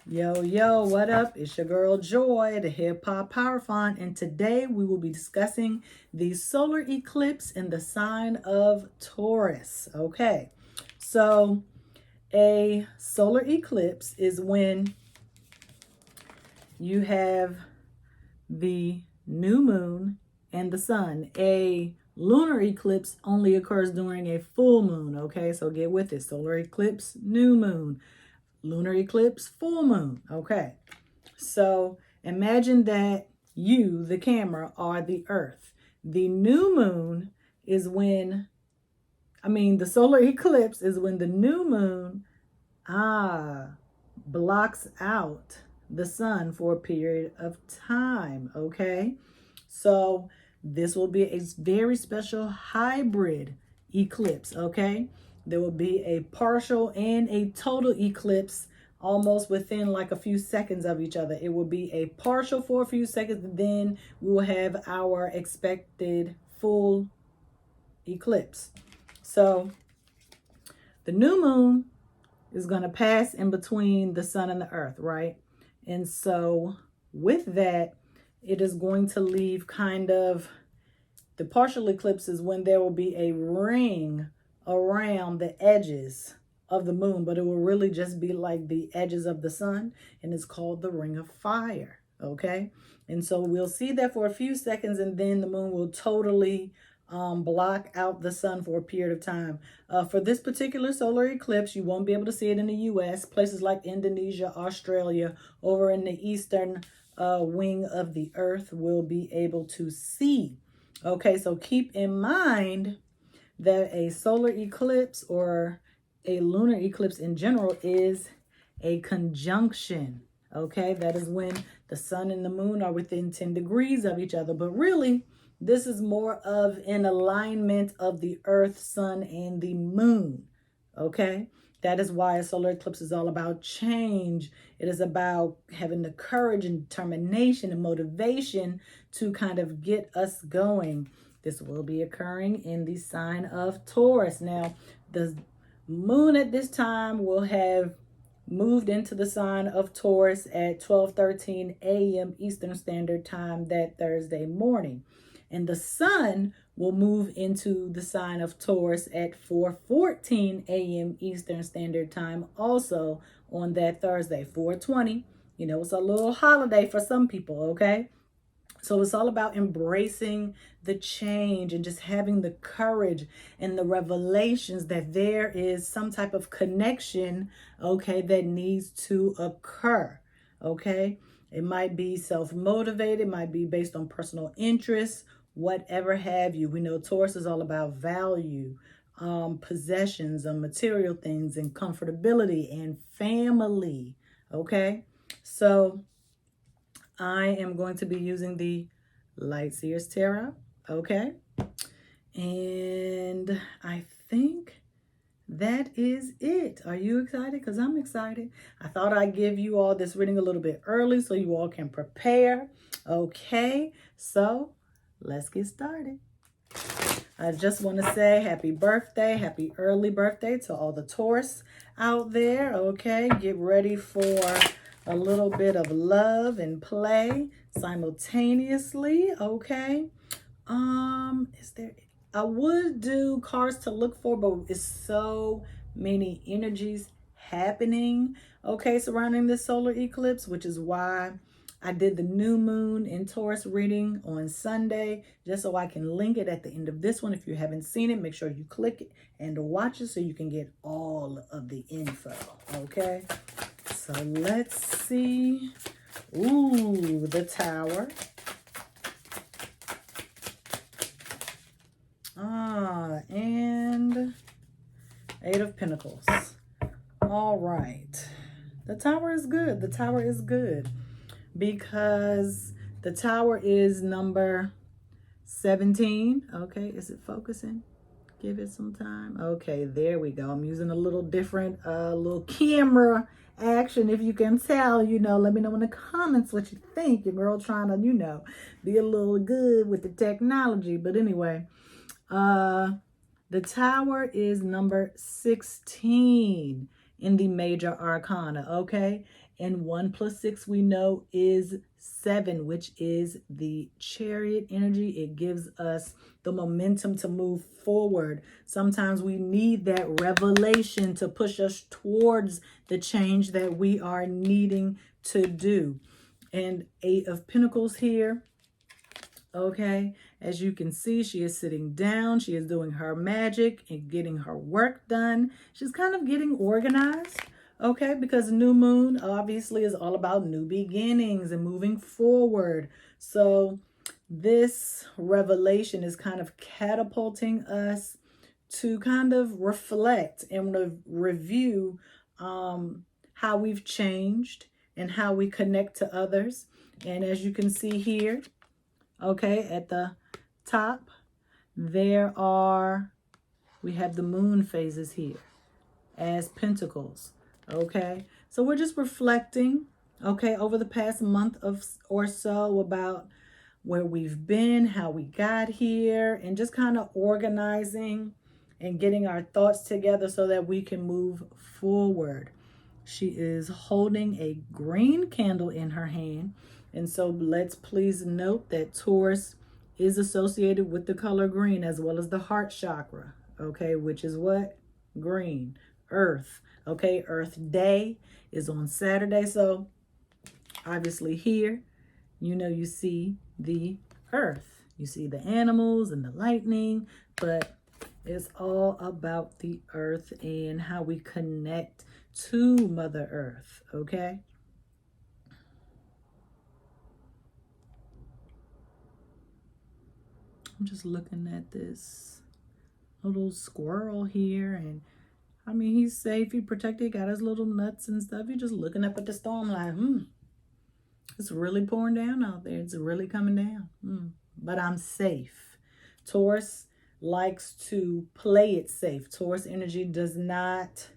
Yo, yo, what up? It's your girl Joy, the Hip Hop Power Font, and today we will be discussing the solar eclipse in the sign of Taurus. Okay, so a solar eclipse is when you have the new moon and the sun. A lunar eclipse only occurs during a full moon. Okay, so get with it. Solar eclipse, new moon. Lunar eclipse, full moon. Okay. So imagine that you, the camera, are the earth. The new moon is the solar eclipse is when the new moon blocks out the sun for a period of time. Okay. So this will be a very special hybrid eclipse. Okay. There will be a partial and a total eclipse almost within like a few seconds of each other. It will be a partial for a few seconds, and then we will have our expected full eclipse. So the new moon is going to pass in between the sun and the earth, right? And so with that, it is going to leave kind of the partial eclipse is when there will be a ring around the edges of the moon, but it will really just be like the edges of the sun, and it's called the ring of fire. Okay. And so we'll see that for a few seconds, and then the moon will totally block out the sun for a period of time. For this particular solar eclipse, you won't be able to see it in the US. Places like Indonesia, Australia, over in the eastern wing of the earth will be able to see. Okay, so keep in mind that a solar eclipse or a lunar eclipse in general is a conjunction. Okay, that is when the sun and the moon are within 10 degrees of each other. But really, this is more of an alignment of the earth, sun, and the moon. Okay, that is why a solar eclipse is all about change. It is about having the courage and determination and motivation to kind of get us going. This will be occurring in the sign of Taurus. Now, the moon at this time will have moved into the sign of Taurus at 12:13 a.m. Eastern Standard Time that Thursday morning. And the sun will move into the sign of Taurus at 4:14 a.m. Eastern Standard Time also on that Thursday, 4:20. It's a little holiday for some people, okay? So it's all about embracing the change and just having the courage and the revelations that there is some type of connection, okay, that needs to occur, okay? It might be self-motivated, it might be based on personal interests, whatever have you. We know Taurus is all about value, possessions, and material things, and comfortability and family, okay? So I am going to be using the Light Seers Tarot, okay? And I think that is it. Are you excited? Because I'm excited. I thought I'd give you all this reading a little bit early so you all can prepare. Okay, so let's get started. I just want to say happy birthday, happy early birthday to all the Taurus out there. Okay, get ready for a little bit of love and play simultaneously. Okay. I would do cards to look for, but it's so many energies happening, okay, surrounding this solar eclipse, which is why I did the new moon in Taurus reading on Sunday, just so I can link it at the end of this one. If you haven't seen it, make sure you click it and watch it so you can get all of the info, okay? So let's see. Ooh, the Tower. And Eight of Pentacles. All right. The Tower is good. The Tower is good because the Tower is number 17. Okay, is it focusing? Give it some time. Okay, there we go. I'm using a little different little camera action. If you can tell, let me know in the comments what you think. Your girl trying to, be a little good with the technology. But anyway, the Tower is number 16 in the major arcana, okay? And 1 plus 6 we know is 7, which is the Chariot energy. It gives us the momentum to move forward. Sometimes we need that revelation to push us towards the change that we are needing to do. And 8 of Pentacles here. Okay, as you can see, she is sitting down. She is doing her magic and getting her work done. She's kind of getting organized. Okay, because new moon obviously is all about new beginnings and moving forward. So this revelation is kind of catapulting us to kind of reflect and review how we've changed and how we connect to others. And as you can see here, okay, at the top, we have the moon phases here as pentacles. Okay, so we're just reflecting, okay, over the past month or so about where we've been, how we got here, and just kind of organizing and getting our thoughts together so that we can move forward. She is holding a green candle in her hand. And so let's please note that Taurus is associated with the color green as well as the heart chakra, okay, which is what? Green, earth, okay? Earth Day is on Saturday. So obviously here, you see the earth. You see the animals and the lightning, but it's all about the earth and how we connect to Mother Earth, okay? I'm just looking at this little squirrel here, and I mean, he's safe, he's protected, he got his little nuts and stuff. You're just looking up at the storm like, it's really pouring down out there. It's really coming down. But I'm safe. Taurus likes to play it safe. Taurus energy does not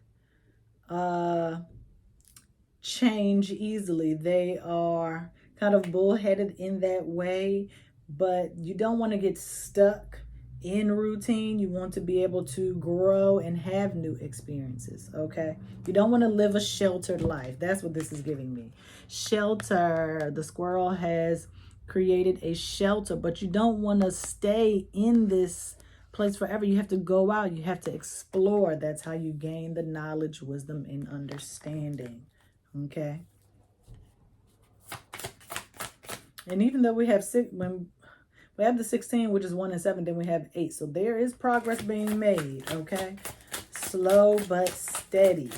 change easily. They are kind of bullheaded in that way, but you don't want to get stuck in routine. You want to be able to grow and have new experiences, okay? You don't want to live a sheltered life. That's what this is giving me. Shelter. The squirrel has created a shelter, but you don't want to stay in this place forever. You have to go out. You have to explore. That's how you gain the knowledge, wisdom, and understanding, okay? And even though we have we have the 16, which is 1 and 7, then we have 8. So there is progress being made, okay? Slow but steady,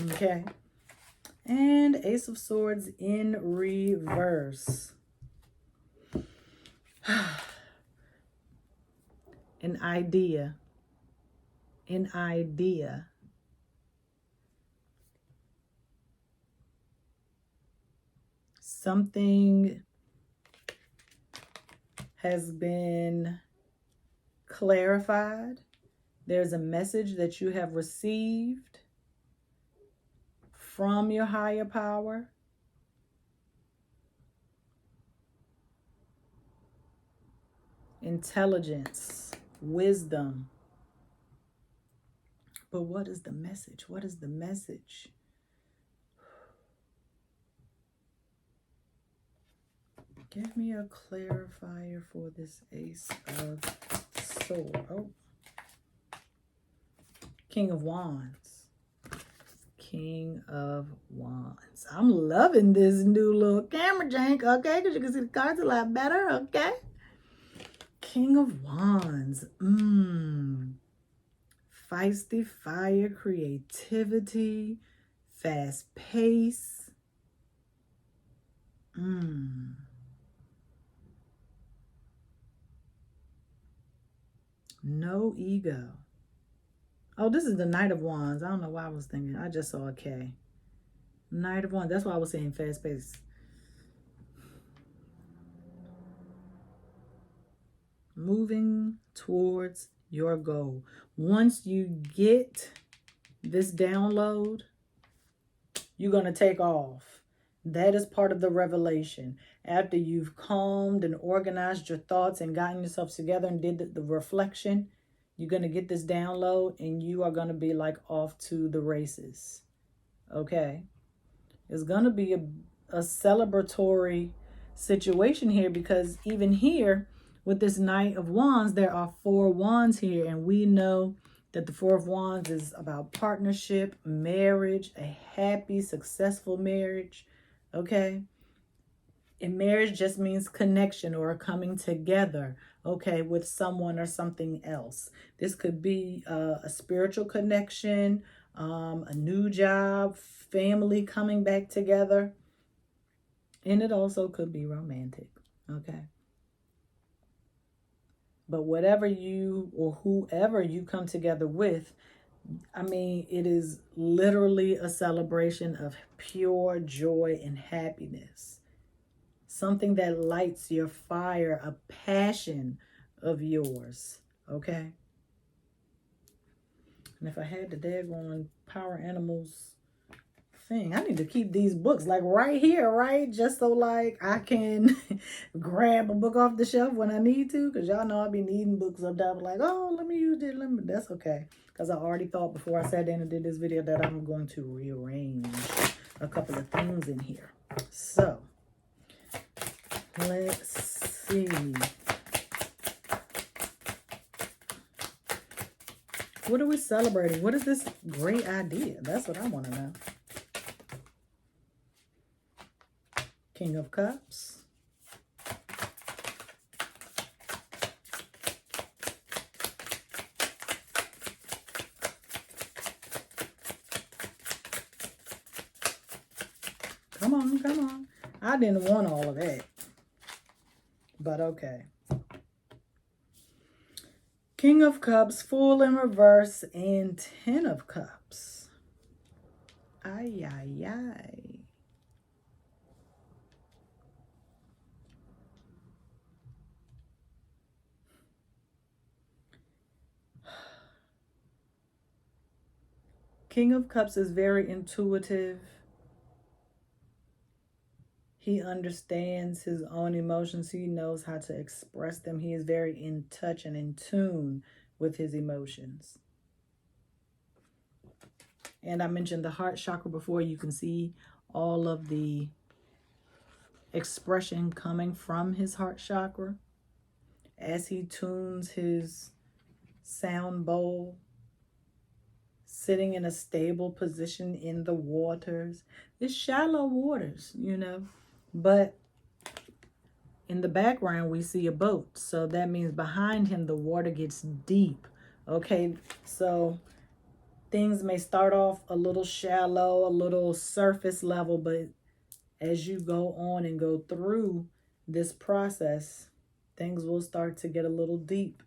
okay? And Ace of Swords in reverse. An idea. Something has been clarified. There's a message that you have received from your higher power. Intelligence, wisdom. But what is the message? What is the message? Give me a clarifier for this Ace of Swords. Oh. King of Wands. King of Wands. I'm loving this new little camera jank, okay? Because you can see the cards a lot better, okay? King of Wands. Feisty fire, creativity, fast pace. No ego. Oh, this is the Knight of Wands. I don't know why I was thinking. I just saw a K. Knight of Wands. That's why I was saying fast pace. Moving towards your goal. Once you get this download, you're going to take off. That is part of the revelation. After you've calmed and organized your thoughts and gotten yourself together and did the reflection, you're going to get this download and you are going to be like off to the races. Okay? It's going to be a celebratory situation here, because even here with this Knight of Wands, there are 4 wands here, and we know that the 4 of Wands is about partnership, marriage, a happy, successful marriage, okay? And marriage just means connection or coming together, okay, with someone or something else. This could be a spiritual connection, a new job, family coming back together. And it also could be romantic, okay? But whatever you or whoever you come together with, I mean, it is literally a celebration of pure joy and happiness. Something that lights your fire, a passion of yours, okay? And if I had the daggone power animals thing, I need to keep these books like right here, right? Just so like I can grab a book off the shelf when I need to, because y'all know I be needing books sometimes, like, oh, let me use it, that's okay. Because I already thought before I sat down and did this video that I'm going to rearrange a couple of things in here. So let's see. What are we celebrating? What is this great idea? That's what I want to know. King of Cups. Come on, come on. I didn't want all of that. But okay. King of Cups, Fool in reverse, and 10 of Cups. Ay, ay, ay. King of Cups is very intuitive. He understands his own emotions. He knows how to express them. He is very in touch and in tune with his emotions. And I mentioned the heart chakra before. You can see all of the expression coming from his heart chakra as he tunes his sound bowl, sitting in a stable position in the waters. It's shallow waters, you know, but in the background we see a boat, so that means behind him the water gets deep. Okay, so things may start off a little shallow, a little surface level, but as you go on and go through this process, things will start to get a little deep,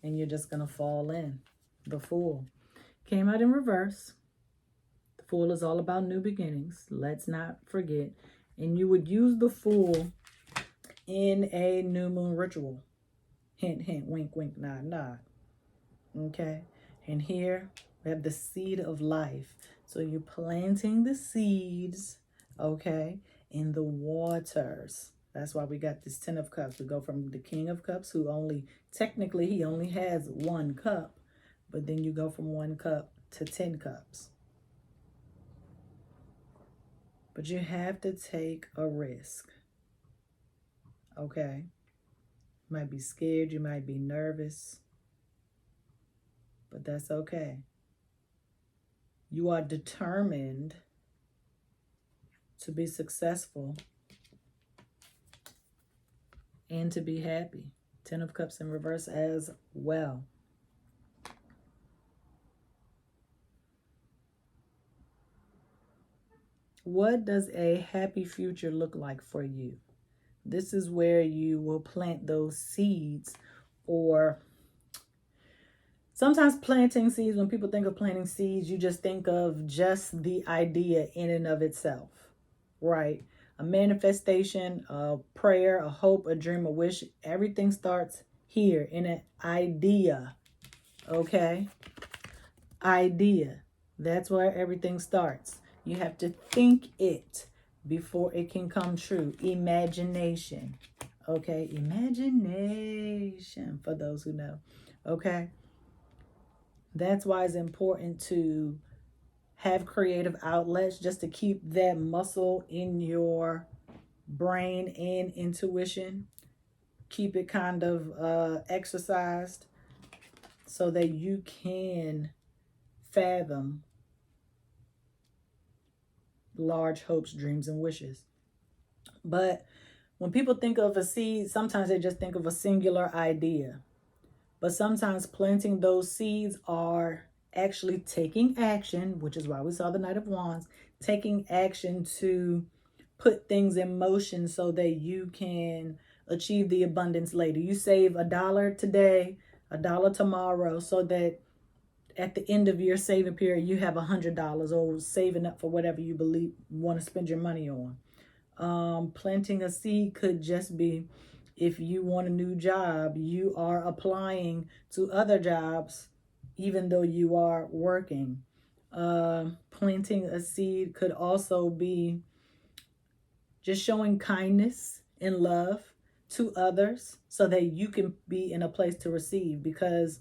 and you're just going to fall in. The Fool came out in reverse. The Fool is all about new beginnings. Let's not forget. And you would use the Fool in a new moon ritual. Hint, hint, wink, wink, nod, nod. Okay? And here we have the seed of life. So you're planting the seeds, okay, in the waters. That's why we got this 10 of Cups. We go from the King of Cups, who technically he only has 1 cup. But then you go from 1 cup to 10 cups. But you have to take a risk. Okay? You might be scared. You might be nervous. But that's okay. You are determined to be successful and to be happy. 10 of Cups in reverse as well. What does a happy future look like for you? This is where you will plant those seeds, or sometimes planting seeds, when people think of planting seeds, you just think of just the idea in and of itself, right? A manifestation, a prayer, a hope, a dream, a wish, everything starts here in an idea, okay? Idea. That's where everything starts. You have to think it before it can come true. Imagination. Okay? Imagination, for those who know. Okay? That's why it's important to have creative outlets just to keep that muscle in your brain and intuition. Keep it kind of exercised so that you can fathom large hopes, dreams, and wishes. But when people think of a seed, sometimes they just think of a singular idea. But sometimes planting those seeds are actually taking action, which is why we saw the Knight of Wands, taking action to put things in motion so that you can achieve the abundance later. You save $1 today, $1 tomorrow, so that at the end of your saving period, you have $100 or saving up for whatever you believe want to spend your money on. Planting a seed could just be, if you want a new job, you are applying to other jobs even though you are working. Planting a seed could also be just showing kindness and love to others so that you can be in a place to receive. Because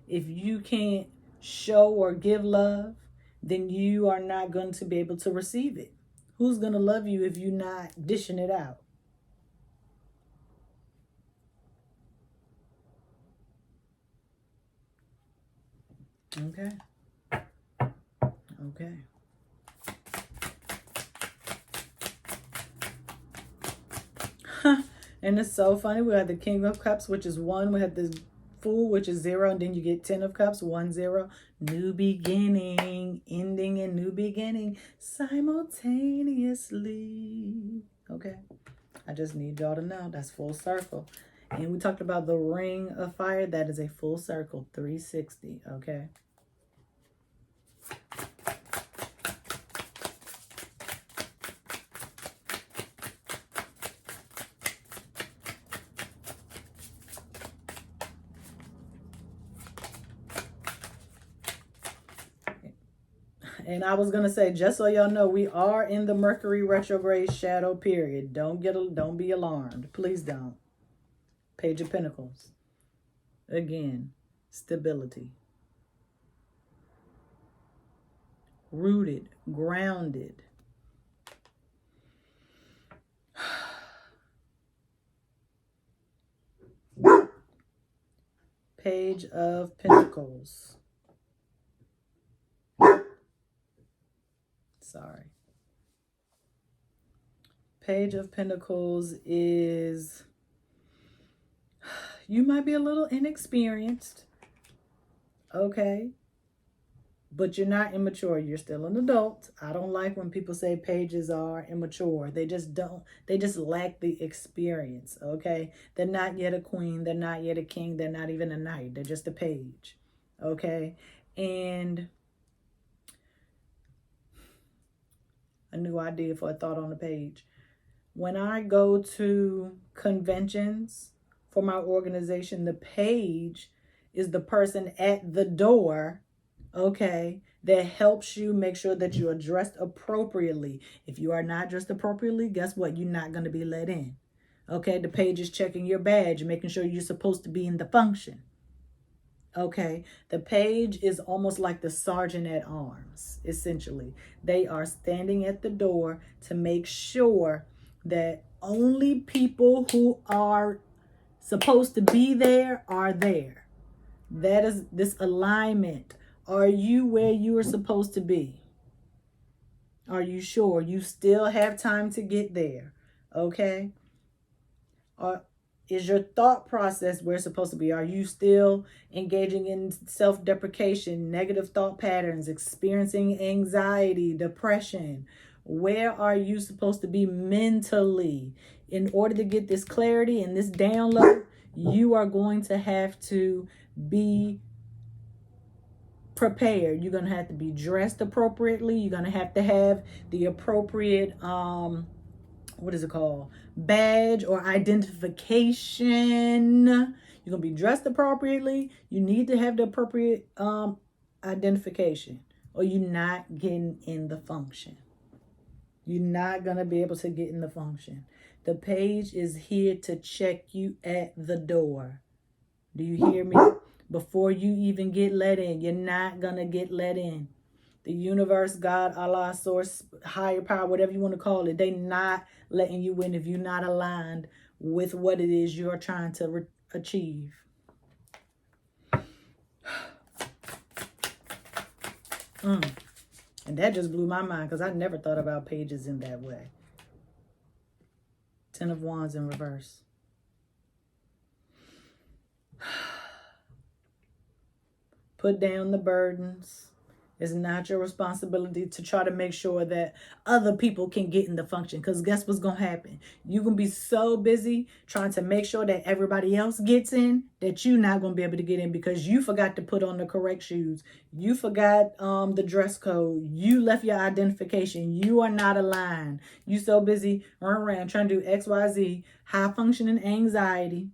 if you can't show or give love, then you are not going to be able to receive it. Who's going to love you if you're not dishing it out? Okay. Okay. And it's so funny. We have the King of Cups, which is 1. We have the Fool, which is 0. And then you get 10 of Cups, 1, 0. New beginning, ending and new beginning simultaneously. Okay. I just need y'all to know that's full circle. And we talked about the Ring of Fire. That is a full circle, 360. Okay. And I was gonna say, just so y'all know, we are in the Mercury retrograde shadow period. Don't be alarmed. Please don't. Page of Pentacles. Again, stability. Rooted, grounded. Page of Pentacles. Sorry. Page of Pentacles is, you might be a little inexperienced, okay? But you're not immature. You're still an adult. I don't like when people say pages are immature. They just lack the experience, okay? They're not yet a queen. They're not yet a king. They're not even a knight. They're just a page, okay? And a new idea for a thought on the page. When I go to conventions for my organization, the page is the person at the door, okay, that helps you make sure that you are dressed appropriately. If you are not dressed appropriately, guess what? You're not going to be let in. Okay, the page is checking your badge, making sure you're supposed to be in the function. Okay, the page is almost like the sergeant at arms, essentially. They are standing at the door to make sure that only people who are supposed to be there are there. That is this alignment. Are you where you are supposed to be? Are you sure? You still have time to get there. Okay? Is your thought process where it's supposed to be? Are you still engaging in self-deprecation, negative thought patterns, experiencing anxiety, depression? Where are you supposed to be mentally? In order to get this clarity and this download, you are going to have to be prepared. You're going to have to be dressed appropriately. You're going to have the appropriate what is it called? Badge or identification. You're going to be dressed appropriately. You need to have the appropriate identification, or you're not getting in the function. You're not going to be able to get in the function. The page is here to check you at the door. Do you hear me? Before you even get let in, you're not going to get let in. The universe, God, Allah, source, higher power, whatever you want to call it, they not letting you win if you're not aligned with what it is you're trying to achieve. And that just blew my mind because I never thought about pages in that way. 10 of Wands in reverse. Put down the burdens. It's not your responsibility to try to make sure that other people can get in the function. Because guess what's going to happen? You're going to be so busy trying to make sure that everybody else gets in that you're not going to be able to get in because you forgot to put on the correct shoes. You forgot the dress code. You left your identification. You are not aligned. You so busy running around trying to do X, Y, Z, high functioning anxiety.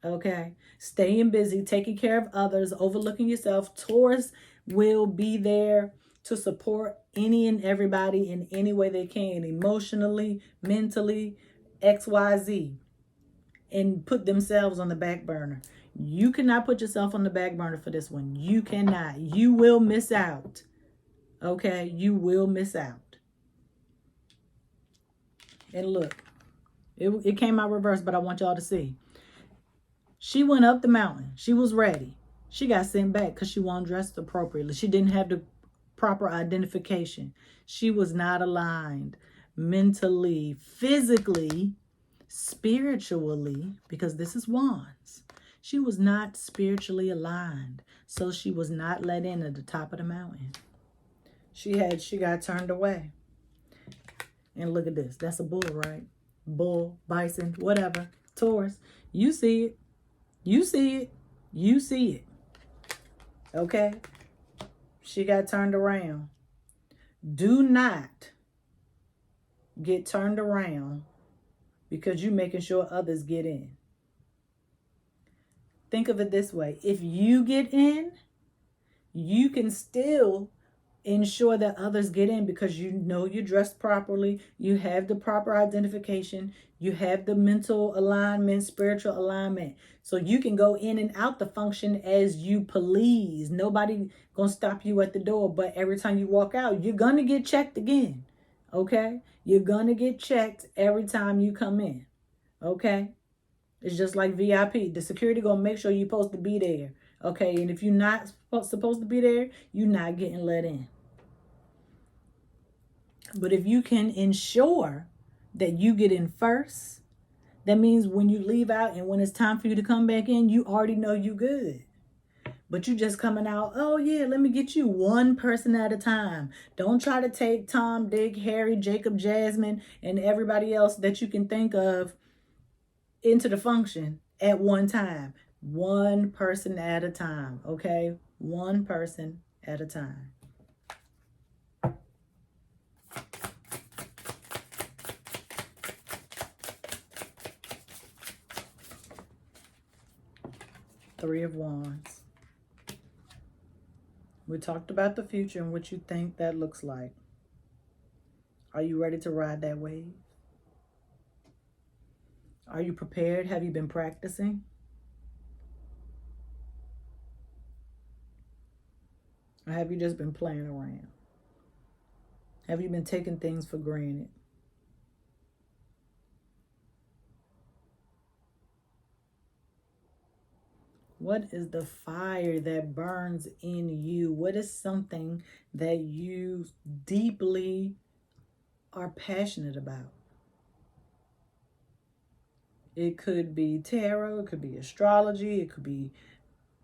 Okay. Staying busy, taking care of others, overlooking yourself. Taurus will be there to support any and everybody in any way they can, emotionally, mentally, XYZ, and put themselves on the back burner. You cannot put yourself on the back burner for this one. You cannot. You will miss out. Okay? You will miss out. And look, it came out reverse, but I want y'all to see. She went up the mountain. She was ready. She got sent back because she wasn't dressed appropriately. She didn't have the proper identification. She was not aligned mentally, physically, spiritually, because this is Wands. She was not spiritually aligned. So she was not let in at the top of the mountain. She got turned away. And look at this. That's a bull, right? Bull, bison, whatever. Taurus. You see it. You see it. You see it. Okay? She got turned around. Do not get turned around because you're making sure others get in. Think of it this way. If you get in, you can still ensure that others get in because you know you're dressed properly. You have the proper identification. You have the mental alignment, spiritual alignment. So you can go in and out the function as you please. Nobody gonna stop you at the door. But every time you walk out, you're gonna get checked again. Okay? You're gonna get checked every time you come in. Okay? It's just like VIP. The security gonna make sure you're supposed to be there. Okay? And if you're not supposed to be there, you're not getting let in. But if you can ensure that you get in first, that means when you leave out and when it's time for you to come back in, you already know you good. But you just coming out, oh yeah, let me get you one person at a time. Don't try to take Tom, Dick, Harry, Jacob, Jasmine, and everybody else that you can think of into the function at one time. One person at a time, okay? One person at a time. Three of Wands. We talked about the future and what you think that looks like. Are you ready to ride that wave? Are you prepared? Have you been practicing? Or have you just been playing around? Have you been taking things for granted? What is the fire that burns in you? What is something that you deeply are passionate about? It could be tarot, it could be astrology, it could be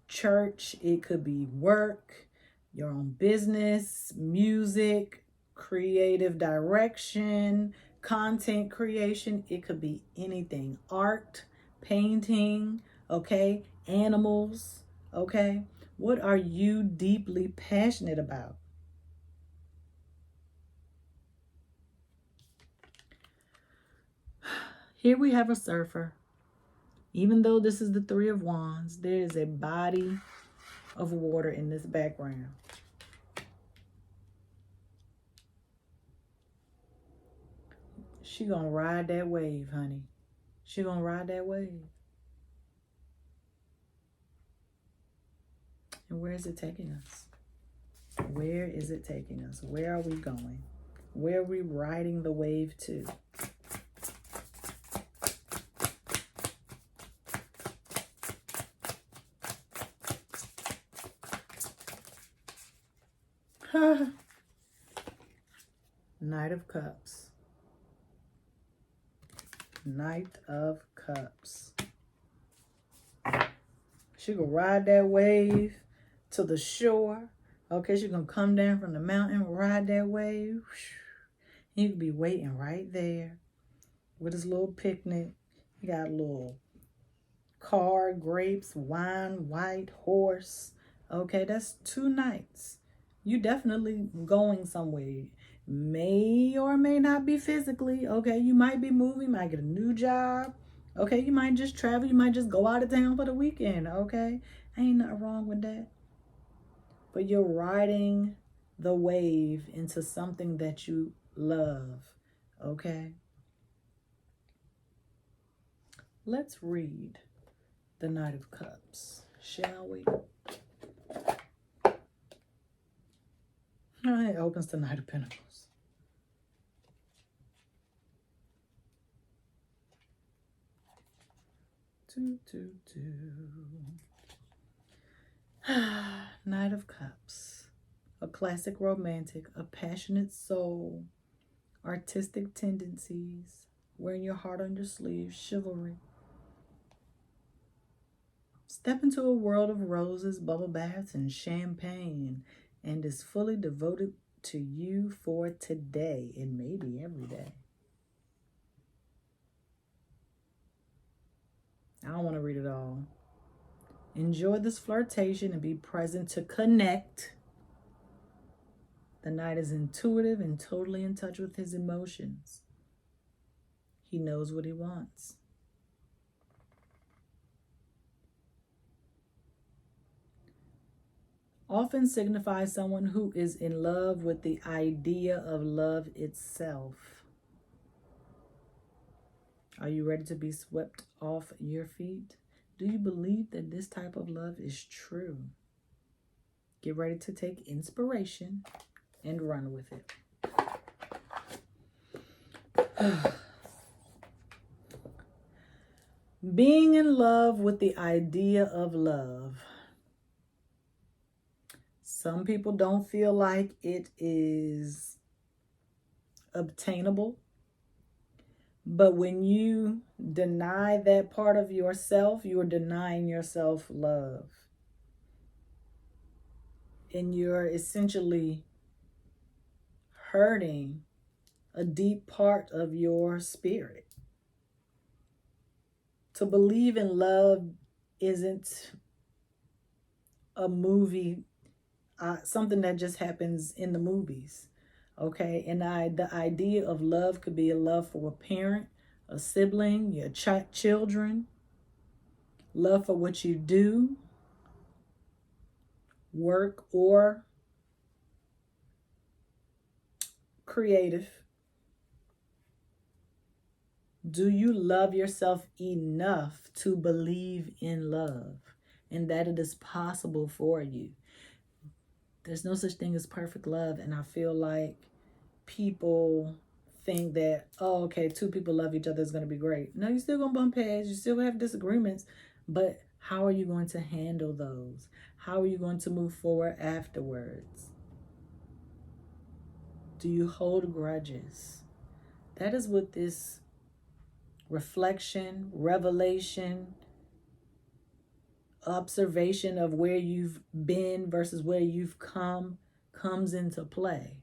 church, it could be work, your own business, music, creative direction, content creation. It could be anything. Art, painting, okay? Animals, okay? What are you deeply passionate about? Here we have a surfer. Even though this is the Three of Wands, there is a body of water in this background. She gonna ride that wave, honey. She gonna ride that wave. And where is it taking us? Where is it taking us? Where are we going? Where are we riding the wave to? Knight of Cups. Knight of Cups. She gonna ride that wave to the shore. Okay, she's gonna come down from the mountain, ride that wave. He could be waiting right there with his little picnic. He got a little car, grapes, wine, white horse. Okay, that's 2 nights. You definitely going somewhere. May or may not be physically. Okay, you might be moving, might get a new job. Okay, you might just travel. You might just go out of town for the weekend. Okay, ain't nothing wrong with that. But you're riding the wave into something that you love. Okay, let's read the Knight of Cups, shall we? It opens the Knight of Pentacles. Knight of Cups. A classic romantic, a passionate soul, artistic tendencies, wearing your heart on your sleeve, chivalry. Step into a world of roses, bubble baths, and champagne, and is fully devoted to you for today and maybe every day. I don't want to read it all. Enjoy this flirtation and be present to connect. The knight is intuitive and totally in touch with his emotions. He knows what he wants. Often signifies someone who is in love with the idea of love itself. Are you ready to be swept off your feet? Do you believe that this type of love is true? Get ready to take inspiration and run with it. Being in love with the idea of love. Some people don't feel like it is obtainable. But when you deny that part of yourself, you are denying yourself love. And you're essentially hurting a deep part of your spirit. To believe in love isn't a movie, something that just happens in the movies. Okay, and the idea of love could be a love for a parent, a sibling, your children, love for what you do, work, or creative. Do you love yourself enough to believe in love and that it is possible for you? There's no such thing as perfect love, and I feel like people think that, oh, okay, 2 people love each other is going to be great. No, you're still going to bump heads. You still have disagreements. But how are you going to handle those? How are you going to move forward afterwards? Do you hold grudges? That is what this reflection, revelation, observation of where you've been versus where you've come comes into play.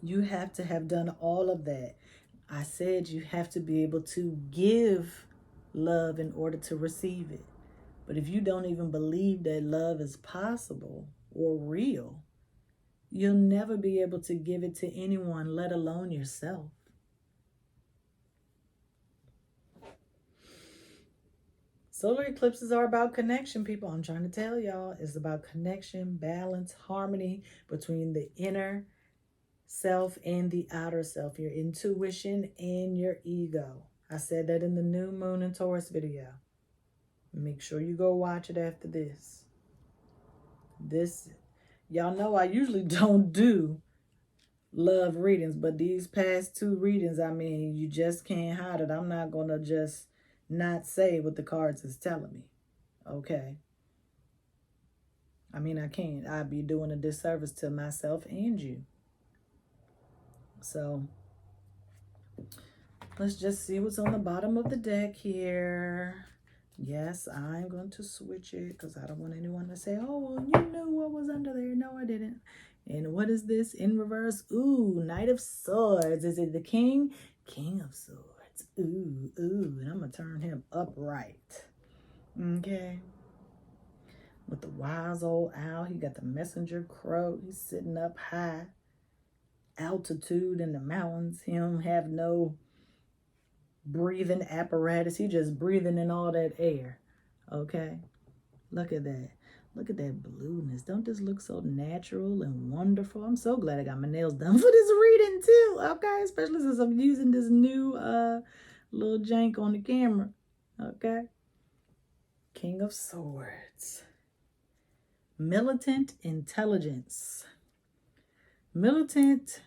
You have to have done all of that. I said you have to be able to give love in order to receive it. But if you don't even believe that love is possible or real, you'll never be able to give it to anyone, let alone yourself. Solar eclipses are about connection, people. I'm trying to tell y'all, it's about connection, balance, harmony between the inner self and the outer self, your intuition and your ego. I said that in the new moon and Taurus video. Make sure you go watch it after this. Y'all know I usually don't do love readings, but these past two readings, I mean, you just can't hide it. I'm not going to just not say what the cards is telling me. Okay. I mean, I can't. I'd be doing a disservice to myself and you. So let's just see what's on the bottom of the deck here. Yes, I'm going to switch it because I don't want anyone to say, oh, well, you knew what was under there. No, I didn't. And what is this in reverse? Ooh, Knight of Swords. Is it the King? King of Swords. Ooh, ooh. And I'm going to turn him upright. Okay. With the wise old owl. He got the messenger crow. He's sitting up high. Altitude in the mountains. He don't have no breathing apparatus. He just breathing in all that air. Okay. Look at that. Look at that blueness. Don't this look so natural and wonderful? I'm so glad I got my nails done for this reading too. Okay. Especially since I'm using this new little jank on the camera. Okay. King of Swords. Militant intelligence. Militant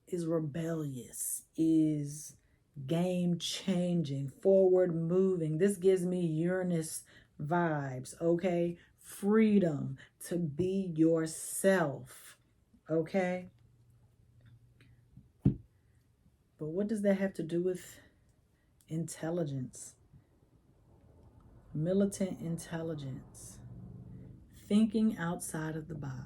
is rebellious, is game-changing, forward-moving. This gives me Uranus vibes, okay? Freedom to be yourself, okay? But what does that have to do with intelligence? Militant intelligence. Thinking outside of the box.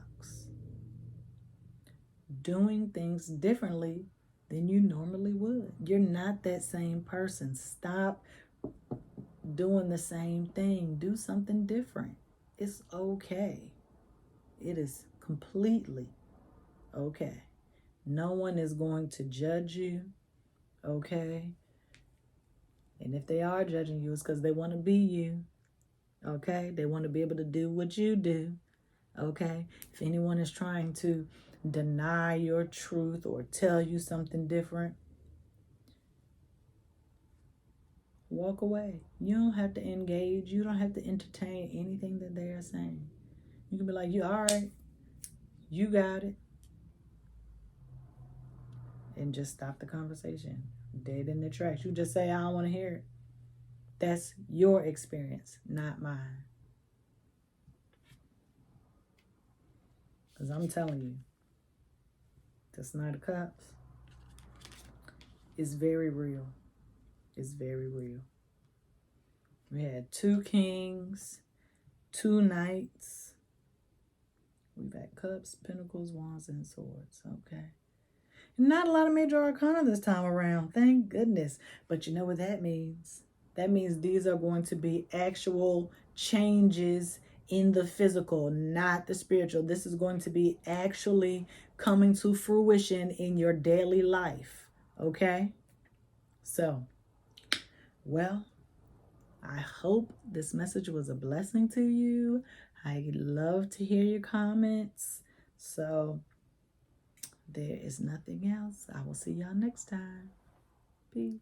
Doing things differently than you normally would. You're not that same person. Stop doing the same thing. Do something different. It's okay. It is completely okay. No one is going to judge you, okay? And if they are judging you, it's because they want to be you, okay? They want to be able to do what you do, okay? If anyone is trying to deny your truth or tell you something different, walk away. You don't have to engage. You don't have to entertain anything that they are saying. You can be like, you all right, you got it. And just stop the conversation. Dead in the tracks. You just say, I don't want to hear it. That's your experience, not mine. Because I'm telling you, this Knight of Cups is very real. It's very real. We had 2 kings, 2 knights. We've had cups, pentacles, wands, and swords. Okay. Not a lot of major arcana this time around. Thank goodness. But you know what that means? That means these are going to be actual changes in the physical, not the spiritual. This is going to be actually coming to fruition in your daily life. Okay? So, well, I hope this message was a blessing to you. I love to hear your comments. So, there is nothing else. I will see y'all next time. Peace.